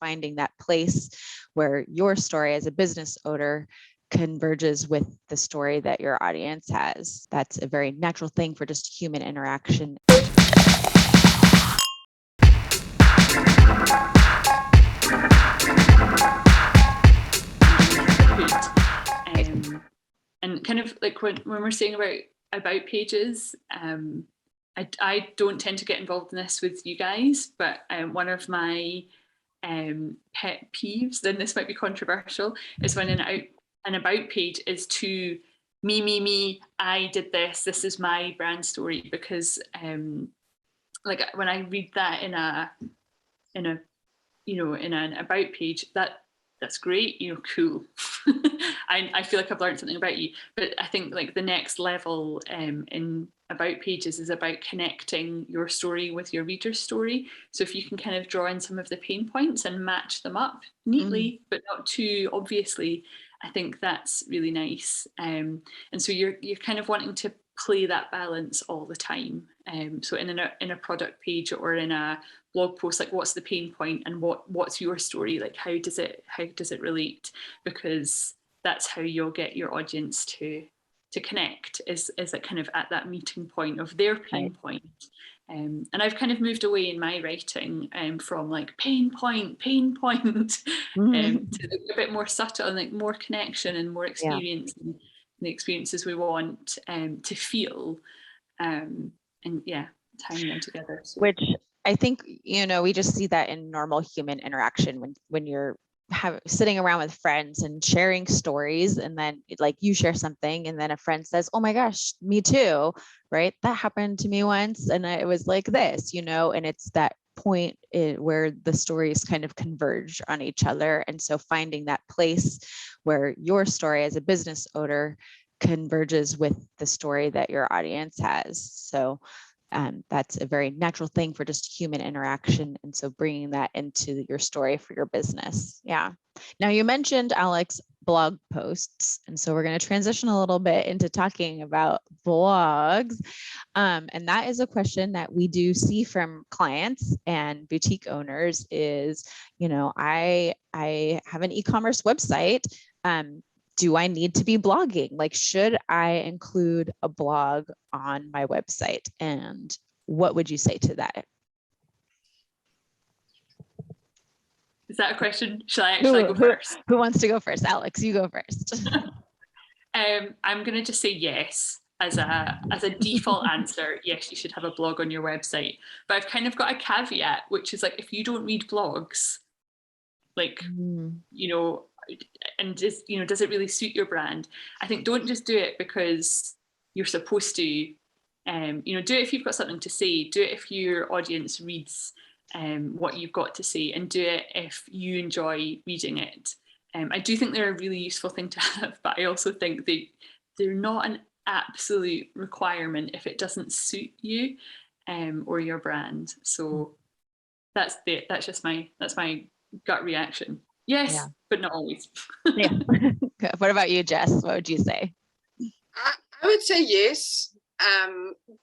finding that place where your story as a business owner converges with the story that your audience has. That's a very natural thing for just human interaction. And kind of like when we're saying about pages, I don't tend to get involved in this with you guys, but one of my pet peeves, then this might be controversial, is when an about page is to me, I did this is my brand story, because like when I read that in an about page, that's great, cool. I feel like I've learned something about you, but I think like the next level in about pages is about connecting your story with your reader's story. So if you can kind of draw in some of the pain points and match them up neatly, but not too obviously, I think that's really nice. And so you're kind of wanting to play that balance all the time. So in a product page or in a blog post, like what's the pain point and what's your story? Like how does it relate? Because that's how you'll get your audience to connect, is it kind of at that meeting point of their pain point. And I've kind of moved away in my writing from like pain point to a bit more subtle and like more connection and more experience and the experiences we want to feel, and tying them together. So. Which I think, we just see that in normal human interaction when you're sitting around with friends and sharing stories, and then like you share something and then a friend says, oh my gosh, me too, right? That happened to me once and it was like this, and it's that point where the stories kind of converge on each other. And so finding that place where your story as a business owner converges with the story that your audience has. So that's a very natural thing for just human interaction. And so bringing that into your story for your business. Yeah. Now you mentioned, Alex, blog posts. And so we're going to transition a little bit into talking about blogs. And that is a question that we do see from clients and boutique owners is, I have an e-commerce website. Do I need to be blogging? Like, should I include a blog on my website? And what would you say to that? Is that a question? Shall I go first? Who wants to go first? Alex, you go first. I'm going to just say yes. As a default answer, yes, you should have a blog on your website. But I've kind of got a caveat, which is like, if you don't read blogs, like, and just, does it really suit your brand? I think don't just do it because you're supposed to. Do it if you've got something to say. Do it if your audience reads what you've got to say, and do it if you enjoy reading it. I do think they're a really useful thing to have, but I also think they're not an absolute requirement if it doesn't suit you or your brand. So that's just my gut reaction. Yes, but not always. Yeah. What about you, Jess? What would you say? I would say yes.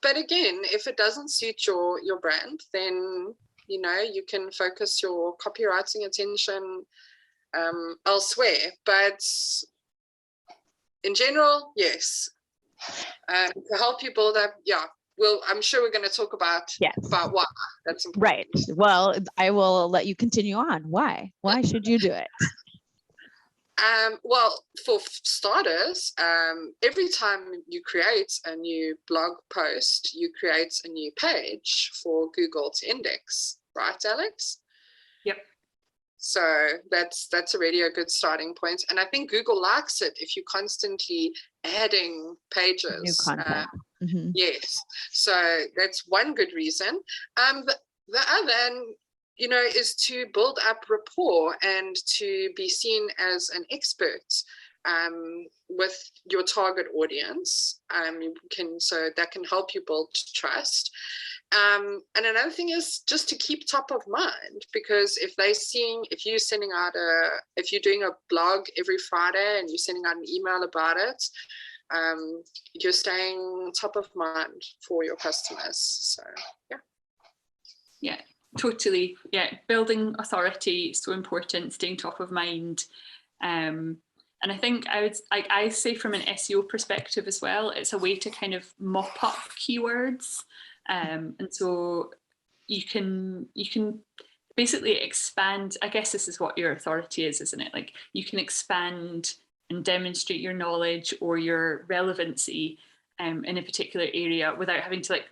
But again, if it doesn't suit your brand, then you can focus your copywriting attention elsewhere. But in general, yes. To help you build up, well, I'm sure we're going to talk about why that's important. Right. Well, I will let you continue on. Why should you do it? Well, for starters, every time you create a new blog post, you create a new page for Google to index, right, Alex? Yep. So that's already a good starting point. And I think Google likes it if you're constantly adding pages. New content. Yes. So that's one good reason. The other, is to build up rapport and to be seen as an expert with your target audience. So that can help you build trust. And another thing is just to keep top of mind, because if you're doing a blog every Friday and you're sending out an email about it, you're staying top of mind for your customers. So yeah. Totally. Yeah. Building authority, so important, staying top of mind. And I think I say from an SEO perspective as well, it's a way to kind of mop up keywords. And so you can basically expand. I guess this is what your authority is, isn't it? Like you can expand and demonstrate your knowledge or your relevancy in a particular area without having to like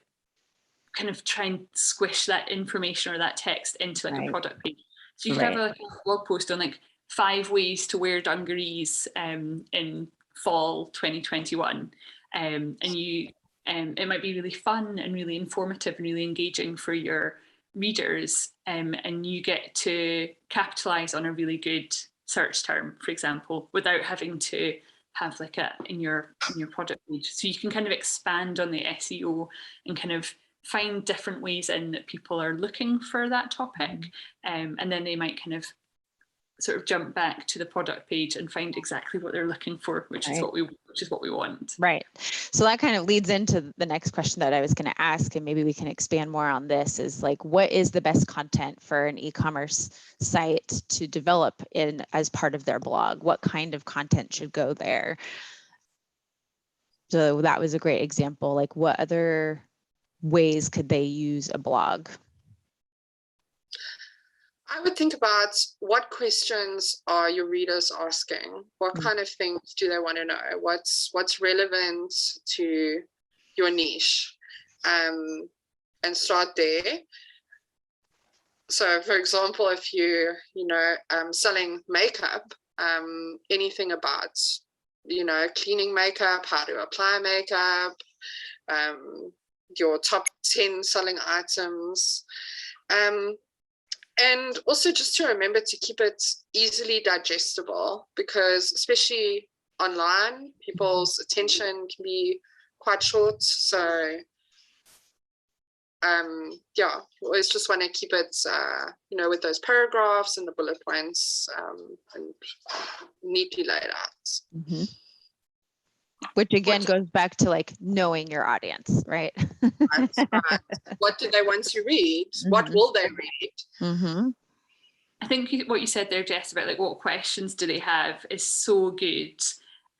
kind of try and squish that information or that text into like a product page. So you could have a blog post on like 5 ways to wear dungarees in fall 2021, and you it might be really fun and really informative and really engaging for your readers, and you get to capitalize on a really good search term, for example, without having to have like in your product page. So you can kind of expand on the SEO and kind of find different ways in that people are looking for that topic, and then they might kind of sort of jump back to the product page and find exactly what they're looking for, which is what we want. Right. So that kind of leads into the next question that I was going to ask, and maybe we can expand more on this, is like, what is the best content for an e-commerce site to develop in as part of their blog? What kind of content should go there? So that was a great example. Like, what other ways could they use a blog? I would think about what questions are your readers asking? What kind of things do they want to know? What's relevant to your niche? And start there. So, for example, if you're selling makeup, anything about cleaning makeup, how to apply makeup, your top 10 selling items. And also just to remember to keep it easily digestible, because especially online, people's attention can be quite short. So you always just want to keep it, with those paragraphs and the bullet points and neatly laid out. Which again goes back to like knowing your audience, right? Right. What do they want to read? What will they read? I think what you said there, Jess, about like what questions do they have is so good.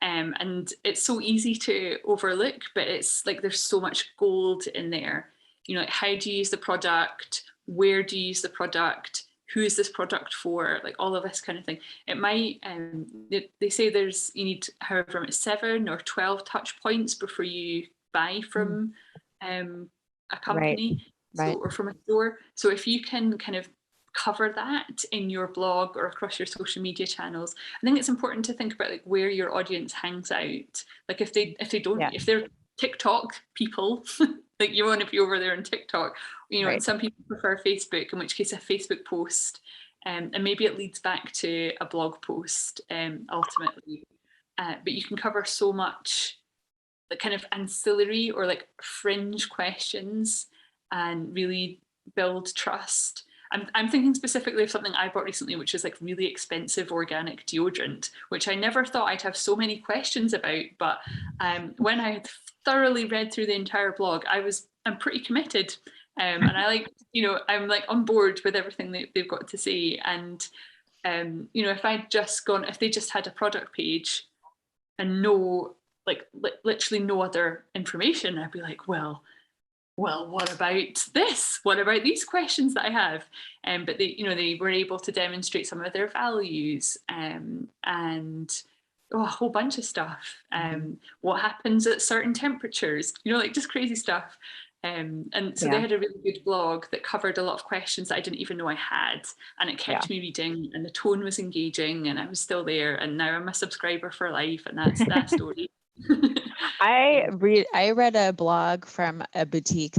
And it's so easy to overlook, but it's like there's so much gold in there. Like how do you use the product? Where do you use the product? Who is this product for? Like all of this kind of thing. It might, they say you need however much 7 or 12 touch points before you buy from a company or from a store. So if you can kind of cover that in your blog or across your social media channels, I think it's important to think about like where your audience hangs out. Like if they're TikTok people, like you want to be over there on TikTok, and some people prefer Facebook, in which case a Facebook post, and maybe it leads back to a blog post ultimately. But you can cover so much, the kind of ancillary or like fringe questions, and really build trust. I'm thinking specifically of something I bought recently, which is like really expensive organic deodorant, which I never thought I'd have so many questions about. But when I had thoroughly read through the entire blog, I'm pretty committed, and I like, I'm like on board with everything that they've got to say. And if they just had a product page and literally no other information, I'd be like, well, what about this? What about these questions that I have? But they were able to demonstrate some of their values and a whole bunch of stuff. What happens at certain temperatures? Like just crazy stuff. And so they had a really good blog that covered a lot of questions that I didn't even know I had, and it kept me reading, and the tone was engaging, and I was still there. And now I'm a subscriber for life, and that's that story. I read a blog from a boutique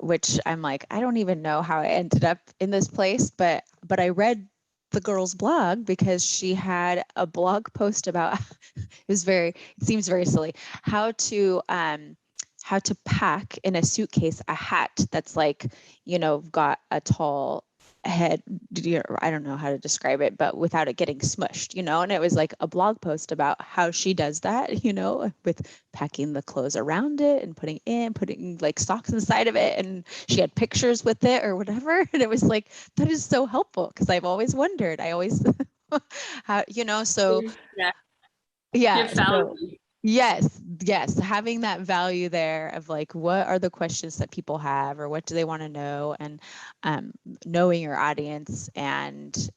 which I'm like, I don't even know how I ended up in this place, but I read the girl's blog because she had a blog post about it seems very silly, how to pack in a suitcase a hat that's like, got a tall head, I don't know how to describe it, but without it getting smushed, and it was like a blog post about how she does that, with packing the clothes around it and putting like socks inside of it. And she had pictures with it or whatever. And it was like, that is so helpful, because I've always wondered, how, so Give so value. yes, having that value there of like, what are the questions that people have, or what do they want to know, and knowing your audience, and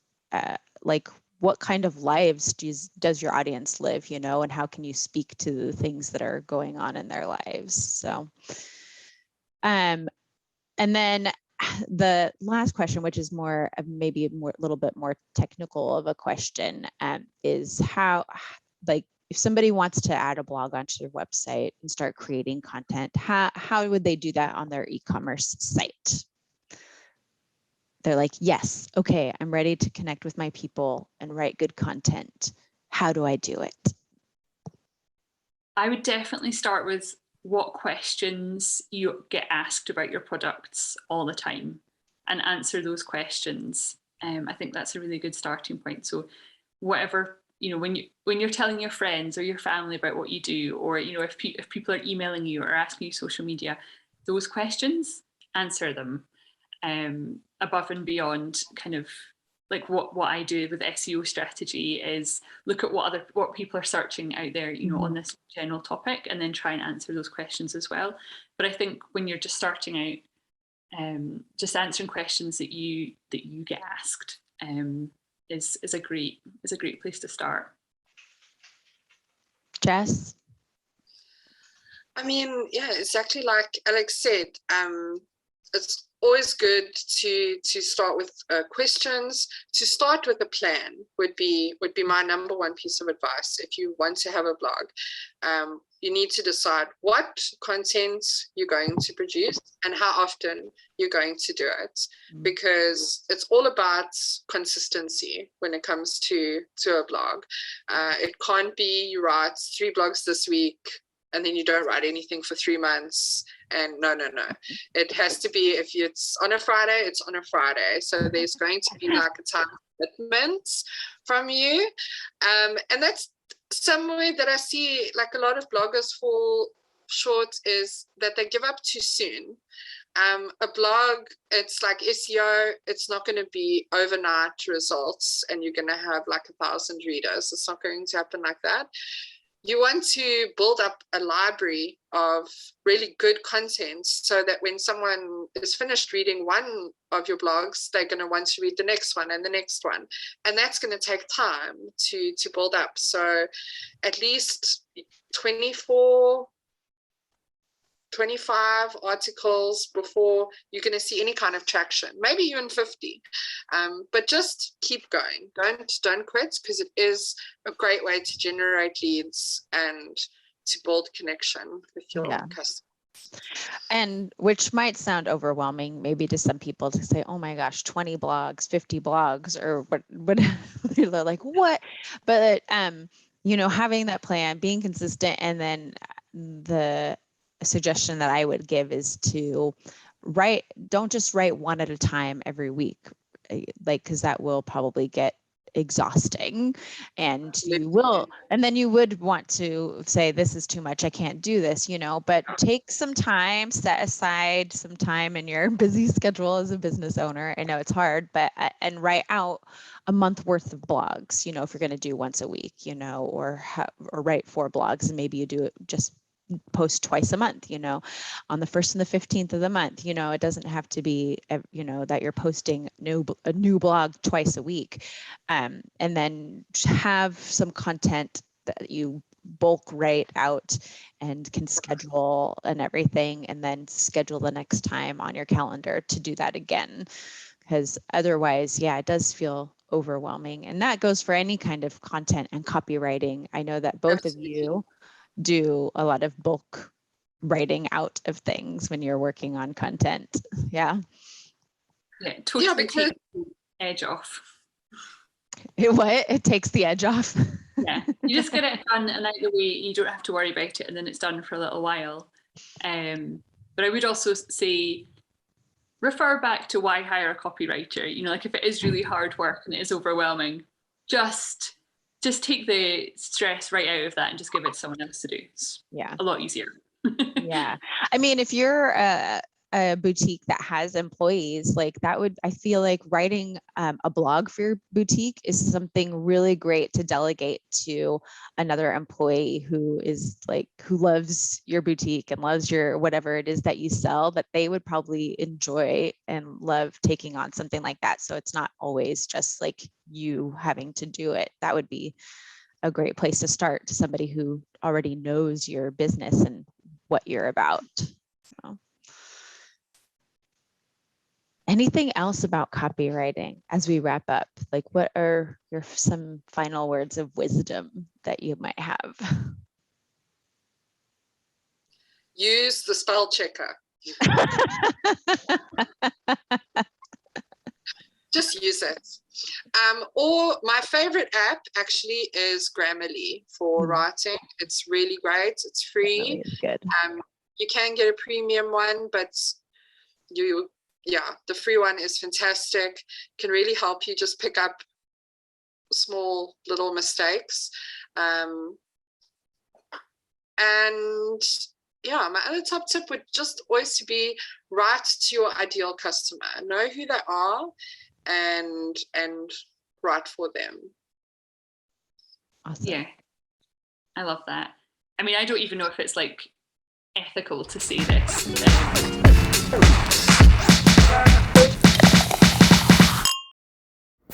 like, what kind of lives does your audience live, and how can you speak to the things that are going on in their lives. So and then the last question, which is more of maybe a little bit more technical of a question, is how, like, if somebody wants to add a blog onto their website and start creating content, how would they do that on their e-commerce site? They're like, yes, okay, I'm ready to connect with my people and write good content. How do I do it? I would definitely start with what questions you get asked about your products all the time, and answer those questions. I think that's a really good starting point. So whatever, when you're telling your friends or your family about what you do, or if people are emailing you or asking you social media, those questions, answer them. Above and beyond kind of like what I do with SEO strategy is look at what people are searching out there, on this general topic, and then try and answer those questions as well. But I think when you're just starting out, just answering questions that you get asked is a great place to start. Jess? I mean, yeah, exactly like Alex said. It's always good to start with questions. To start with a plan would be my number one piece of advice. If you want to have a blog, you need to decide what content you're going to produce and how often you're going to do it, because it's all about consistency when it comes to a blog. It can't be you write 3 blogs this week and then you don't write anything for 3 months. And no. It has to be, if it's on a Friday, it's on a Friday. So there's going to be like a time commitment from you. And that's somewhere that I see like a lot of bloggers fall short, is that they give up too soon. A blog, it's like SEO, it's not going to be overnight results and you're going to have like 1,000 readers. It's not going to happen like that. You want to build up a library of really good content so that when someone is finished reading one of your blogs, they're going to want to read the next one and the next one. And that's going to take time to build up. So at least 24, 25 articles before you're going to see any kind of traction, maybe even 50. But just keep going. Don't quit, because it is a great way to generate leads and to build connection with your customers. And which might sound overwhelming maybe to some people, to say, oh my gosh, 20 blogs, 50 blogs, or what they're like, what? But having that plan, being consistent, and then the suggestion that I would give is to don't just write one at a time every week, because that will probably get exhausting, and then you would want to say, this is too much, I can't do this, but take some time, set aside some time in your busy schedule as a business owner. I know it's hard, but and write out a month worth of blogs, if you're going to do once a week, or write 4 blogs, and maybe you do it just post twice a month, on the 1st and the 15th of the month. It doesn't have to be, that you're posting a new blog twice a week. And then have some content that you bulk write out and can schedule and everything, and then schedule the next time on your calendar to do that again. Because otherwise, it does feel overwhelming. And that goes for any kind of content and copywriting. I know that both of you do a lot of bulk writing out of things when you're working on content. Totally takes the edge off. It takes the edge off. You just get it done and out the way. You don't have to worry about it, and then it's done for a little while. But I would also say, refer back to why hire a copywriter. You know, like if it is really hard work and it is overwhelming, just take the stress right out of that and just give it to someone else to do. It's a lot easier. Yeah. I mean, if you're a boutique that has employees, like that would, I feel like writing a blog for your boutique is something really great to delegate to another employee who loves your boutique and loves your whatever it is that you sell, that they would probably enjoy and love taking on something like that. So it's not always just like you having to do it. That would be a great place to start, to somebody who already knows your business and what you're about. So. Anything else about copywriting as we wrap up? Like, what are some final words of wisdom that you might have? Use the spell checker. Just use it. Or my favorite app actually is Grammarly for writing. It's really great. It's free. It's good. You can get a premium one, but the free one is fantastic. Can really help you just pick up small little mistakes. And my other top tip would just always to be write to your ideal customer. Know who they are and write for them. Awesome. Yeah, I love that. I mean, I don't even know if it's like ethical to say this.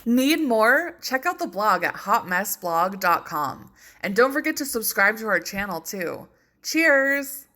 Need more? Check out the blog at hotmessblog.com. And don't forget to subscribe to our channel too. Cheers!